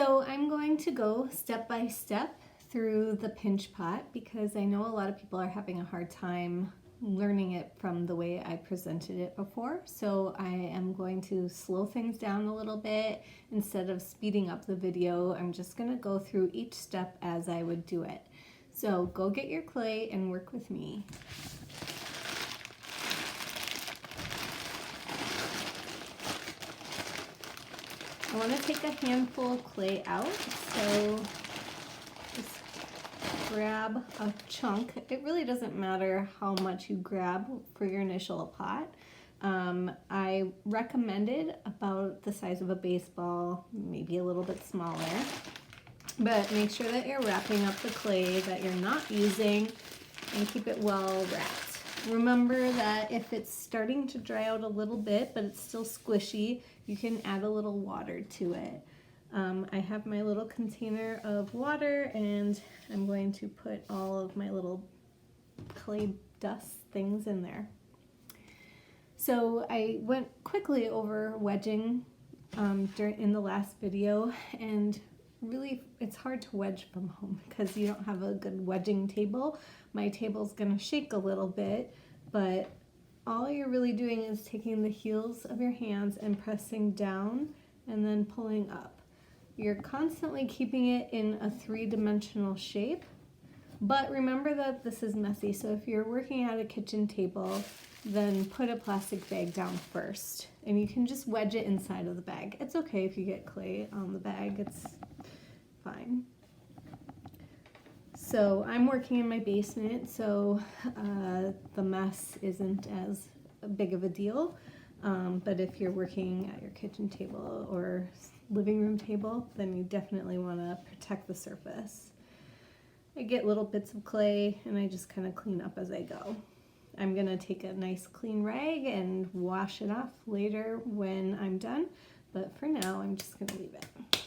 So I'm going to go step by step through the pinch pot because I know a lot of people are having a hard time learning it from the way I presented it before. So I am going to slow things down a little bit. Instead of speeding up the video, I'm just going to go through each step as I would do it. So go get your clay and work with me. I want to take a handful of clay out, so just grab a chunk. It really doesn't matter how much you grab for your initial pot. I recommended about the size of a baseball, maybe a little bit smaller, but make sure that you're wrapping up the clay that you're not using and keep it well wrapped. Remember that if it's starting to dry out a little bit, but it's still squishy, you can add a little water to it. I have my little container of water and I'm going to put all of my little clay dust things in there. So I went quickly over wedging in the last video, and really it's hard to wedge from home because you don't have a good wedging table. My table's gonna shake a little bit, but all you're really doing is taking the heels of your hands and pressing down and then pulling up. You're constantly keeping it in a three-dimensional shape, but remember that this is messy, so if you're working at a kitchen table, then put a plastic bag down first, and you can just wedge it inside of the bag. It's okay if you get clay on the bag, it's fine. So I'm working in my basement, so the mess isn't as big of a deal, but if you're working at your kitchen table or living room table, then you definitely want to protect the surface. I get little bits of clay and I just kind of clean up as I go. I'm going to take a nice clean rag and wash it off later when I'm done, but for now I'm just going to leave it.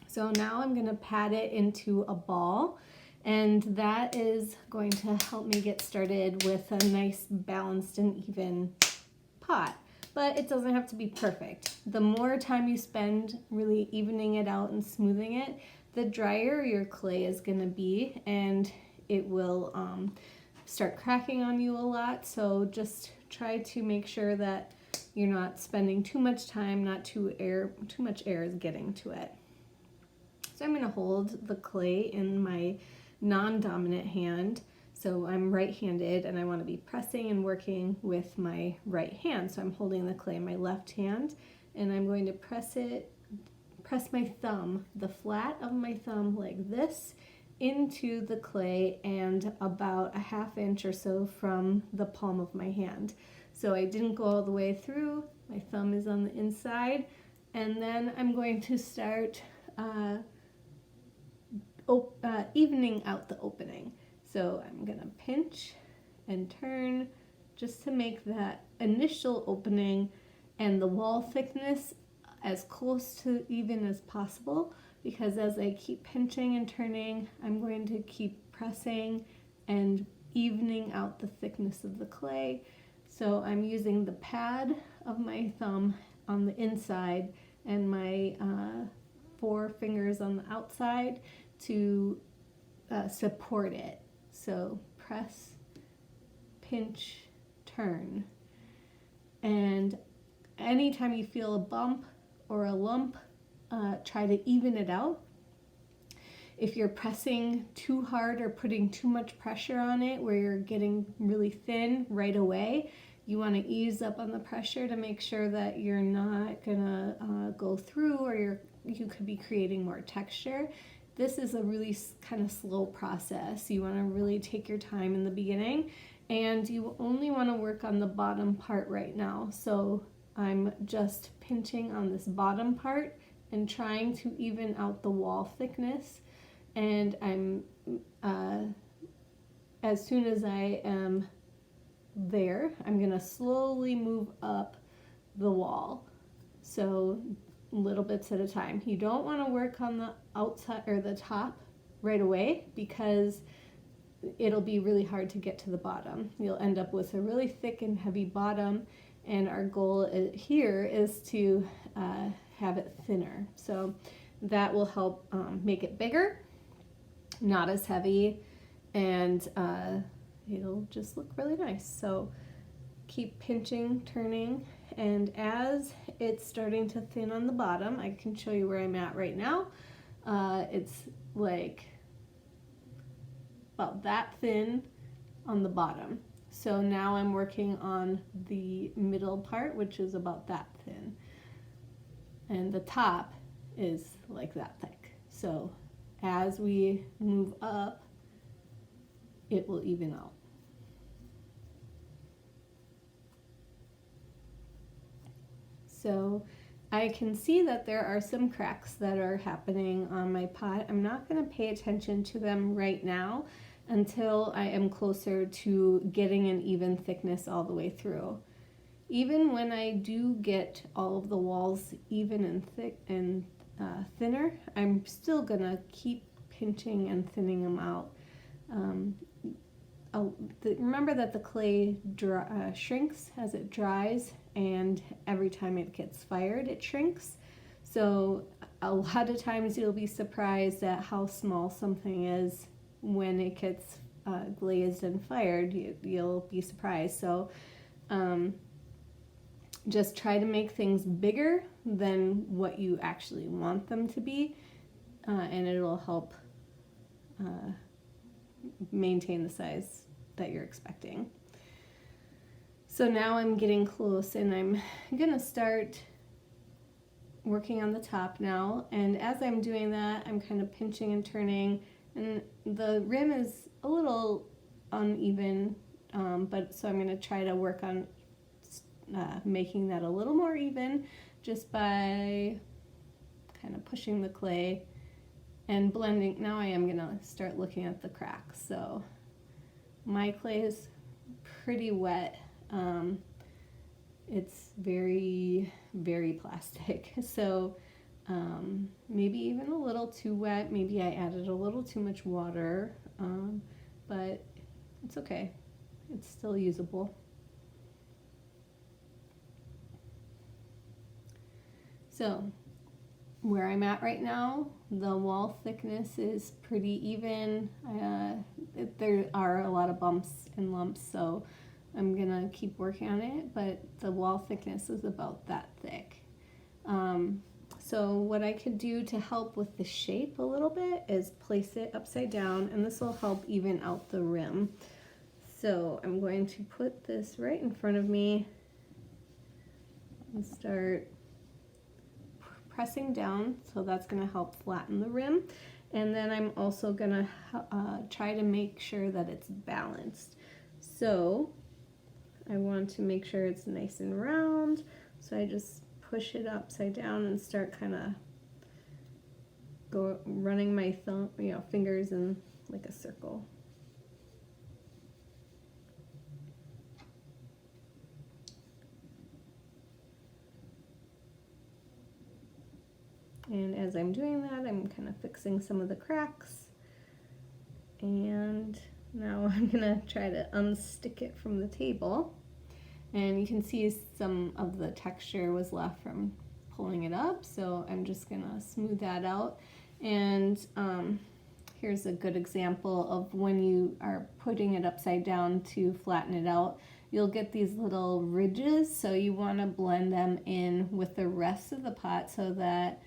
So now I'm going to pat it into a ball, and that is going to help me get started with a nice balanced and even pot. But it doesn't have to be perfect. The more time you spend really evening it out and smoothing it, the drier your clay is going to be, and it will start cracking on you a lot. So just try to make sure that you're not spending too much time, not too much air is getting to it. So I'm going to hold the clay in my non-dominant hand. So I'm right-handed and I want to be pressing and working with my right hand. So I'm holding the clay in my left hand and I'm going to press my thumb, the flat of my thumb like this, into the clay and about a ½ inch or so from the palm of my hand. So I didn't go all the way through, my thumb is on the inside, and then I'm going to start evening out the opening. So I'm going to pinch and turn just to make that initial opening and the wall thickness as close to even as possible, because as I keep pinching and turning, I'm going to keep pressing and evening out the thickness of the clay. So I'm using the pad of my thumb on the inside and my 4 fingers on the outside to support it. So press, pinch, turn. And anytime you feel a bump or a lump, try to even it out. If you're pressing too hard or putting too much pressure on it where you're getting really thin right away, you want to ease up on the pressure to make sure that you're not gonna go through, or you could be creating more texture. This is a really kind of slow process. You want to really take your time in the beginning, and you only want to work on the bottom part right now. So I'm just pinching on this bottom part and trying to even out the wall thickness. And I'm, as soon as I am there, I'm gonna slowly move up the wall. So little bits at a time. You don't want to work on the outside or the top right away because it'll be really hard to get to the bottom. You'll end up with a really thick and heavy bottom, and our goal here is to have it thinner. So that will help make it bigger, not as heavy, and it'll just look really nice. So keep pinching, turning, and as it's starting to thin on the bottom, I can show you where I'm at right now. It's like about that thin on the bottom. So now I'm working on the middle part, which is about that thin. And the top is like that thick. So as we move up, it will even out. So I can see that there are some cracks that are happening on my pot. I'm not going to pay attention to them right now until I am closer to getting an even thickness all the way through. Even when I do get all of the walls even and thick and thinner, I'm still going to keep pinching and thinning them out. Remember that the clay shrinks as it dries, and every time it gets fired, it shrinks. So a lot of times you'll be surprised at how small something is when it gets glazed and fired. You'll be surprised. So just try to make things bigger than what you actually want them to be, and it will help maintain the size that you're expecting. So now I'm getting close, and I'm gonna start working on the top now, and as I'm doing that, I'm kind of pinching and turning, and the rim is a little uneven, but so I'm gonna try to work on making that a little more even just by kind of pushing the clay and blending. Now I am gonna start looking at the cracks. So my clay is pretty wet. It's very, very plastic. So maybe even a little too wet. Maybe I added a little too much water, but it's okay. It's still usable. So where I'm at right now, the wall thickness is pretty even. There are a lot of bumps and lumps, so I'm gonna keep working on it, but the wall thickness is about that thick. So what I could do to help with the shape a little bit is place it upside down, and this will help even out the rim. So I'm going to put this right in front of me and start pressing down, so that's going to help flatten the rim. And then I'm also going to try to make sure that it's balanced. So I want to make sure it's nice and round, so I just push it upside down and start kind of running my fingers in like a circle. And as I'm doing that, I'm kind of fixing some of the cracks. And now I'm gonna try to unstick it from the table. And you can see some of the texture was left from pulling it up, so I'm just gonna smooth that out. And here's a good example of when you are putting it upside down to flatten it out. You'll get these little ridges, so you wanna blend them in with the rest of the pot so that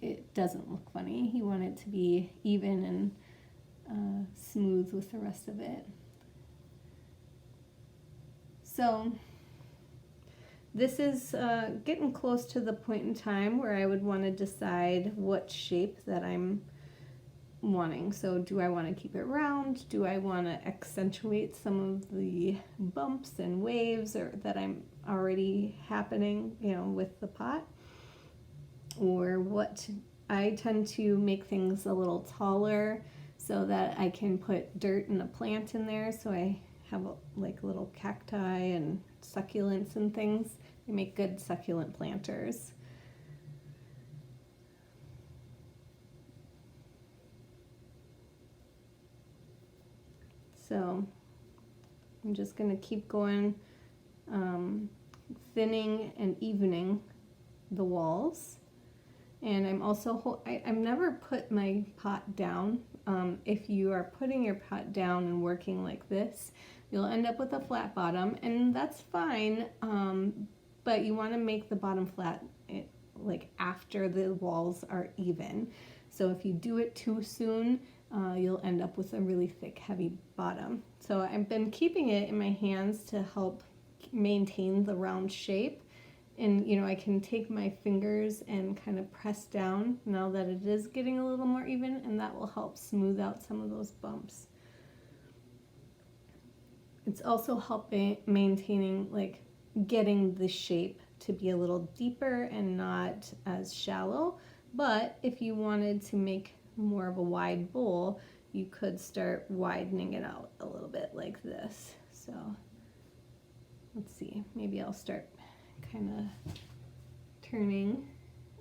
it doesn't look funny. You want it to be even and smooth with the rest of it. So this is getting close to the point in time where I would want to decide what shape that I'm wanting. So do I want to keep it round? Do I want to accentuate some of the bumps and waves that I'm already happening, with the pot? Or what? I tend to make things a little taller so that I can put dirt and a plant in there. So I have like little cacti and succulents and things. They make good succulent planters. So I'm just going to keep going, thinning and evening the walls. And I'm also, I've never put my pot down. If you are putting your pot down and working like this, you'll end up with a flat bottom, and that's fine. But you want to make the bottom flat like after the walls are even. So if you do it too soon, you'll end up with a really thick, heavy bottom. So I've been keeping it in my hands to help maintain the round shape. And you know, I can take my fingers and kind of press down now that it is getting a little more even, and that will help smooth out some of those bumps. It's also helping maintaining, like, getting the shape to be a little deeper and not as shallow. But if you wanted to make more of a wide bowl, you could start widening it out a little bit like this. So let's see, maybe I'll start kind of turning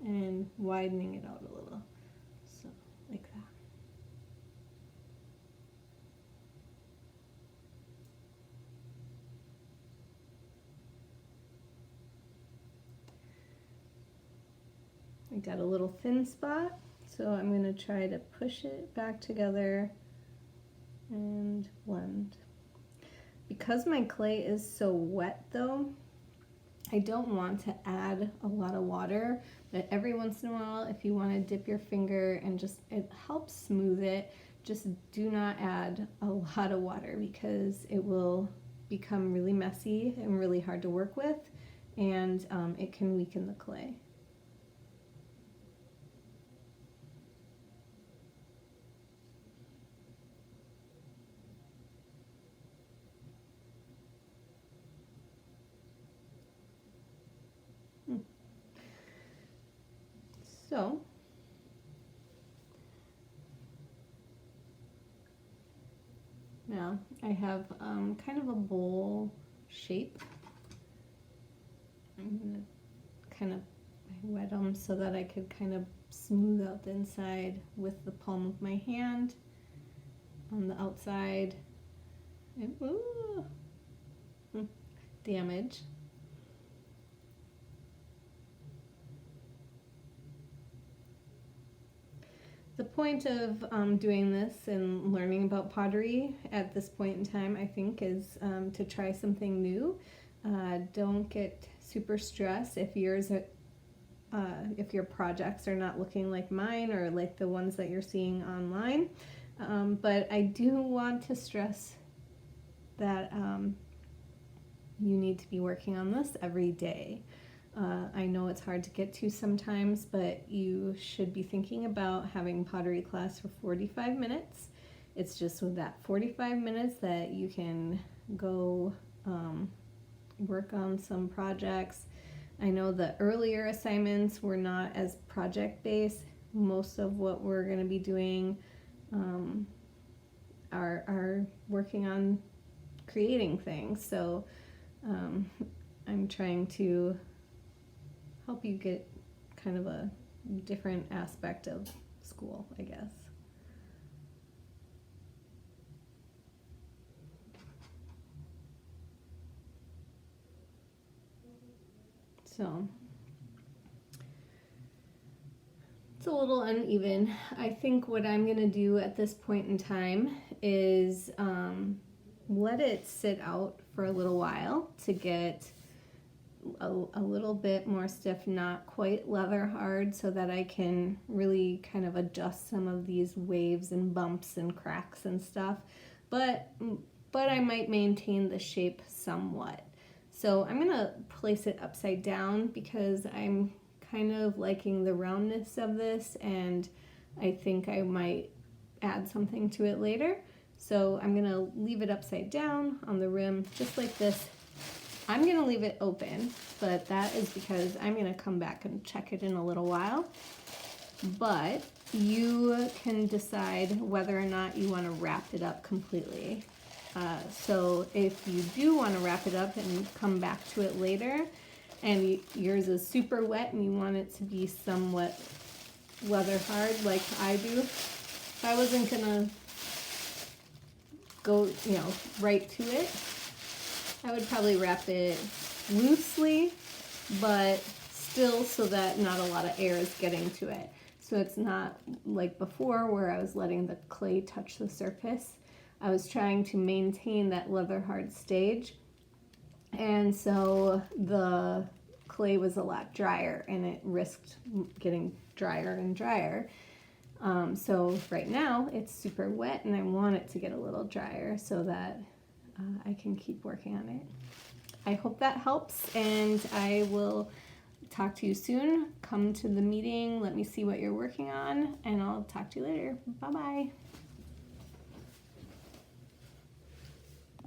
and widening it out a little, so like that. I got a little thin spot, so I'm going to try to push it back together and blend. Because my clay is so wet though, I don't want to add a lot of water, but every once in a while, if you want to dip your finger and just, it helps smooth it, just do not add a lot of water because it will become really messy and really hard to work with, and it can weaken the clay. So now I have kind of a bowl shape. I'm going to kind of wet them so that I could kind of smooth out the inside with the palm of my hand on the outside. And ooh, damage. The point of doing this and learning about pottery at this point in time, I think, is to try something new. Don't get super stressed if if your projects are not looking like mine or like the ones that you're seeing online. But I do want to stress that you need to be working on this every day. I know it's hard to get to sometimes, but you should be thinking about having pottery class for 45 minutes. It's just with that 45 minutes that you can go work on some projects. I know the earlier assignments were not as project-based. Most of what we're going to be doing are working on creating things. So I'm trying to help you get kind of a different aspect of school, I guess. So it's a little uneven. I think what I'm going to do at this point in time is let it sit out for a little while to get a little bit more stiff, not quite leather hard, so that I can really kind of adjust some of these waves and bumps and cracks and stuff. But I might maintain the shape somewhat. So I'm gonna place it upside down because I'm kind of liking the roundness of this, and I think I might add something to it later. So I'm gonna leave it upside down on the rim, just like this. I'm going to leave it open, but that is because I'm going to come back and check it in a little while. But you can decide whether or not you want to wrap it up completely. So if you do want to wrap it up and come back to it later, and yours is super wet and you want it to be somewhat leather hard like I do, if I wasn't going to go, right to it, I would probably wrap it loosely, but still so that not a lot of air is getting to it. So it's not like before where I was letting the clay touch the surface. I was trying to maintain that leather hard stage. And so the clay was a lot drier and it risked getting drier and drier. So right now it's super wet and I want it to get a little drier so that I can keep working on it. I hope that helps, and I will talk to you soon. Come to the meeting, let me see what you're working on, and I'll talk to you later. Bye-bye.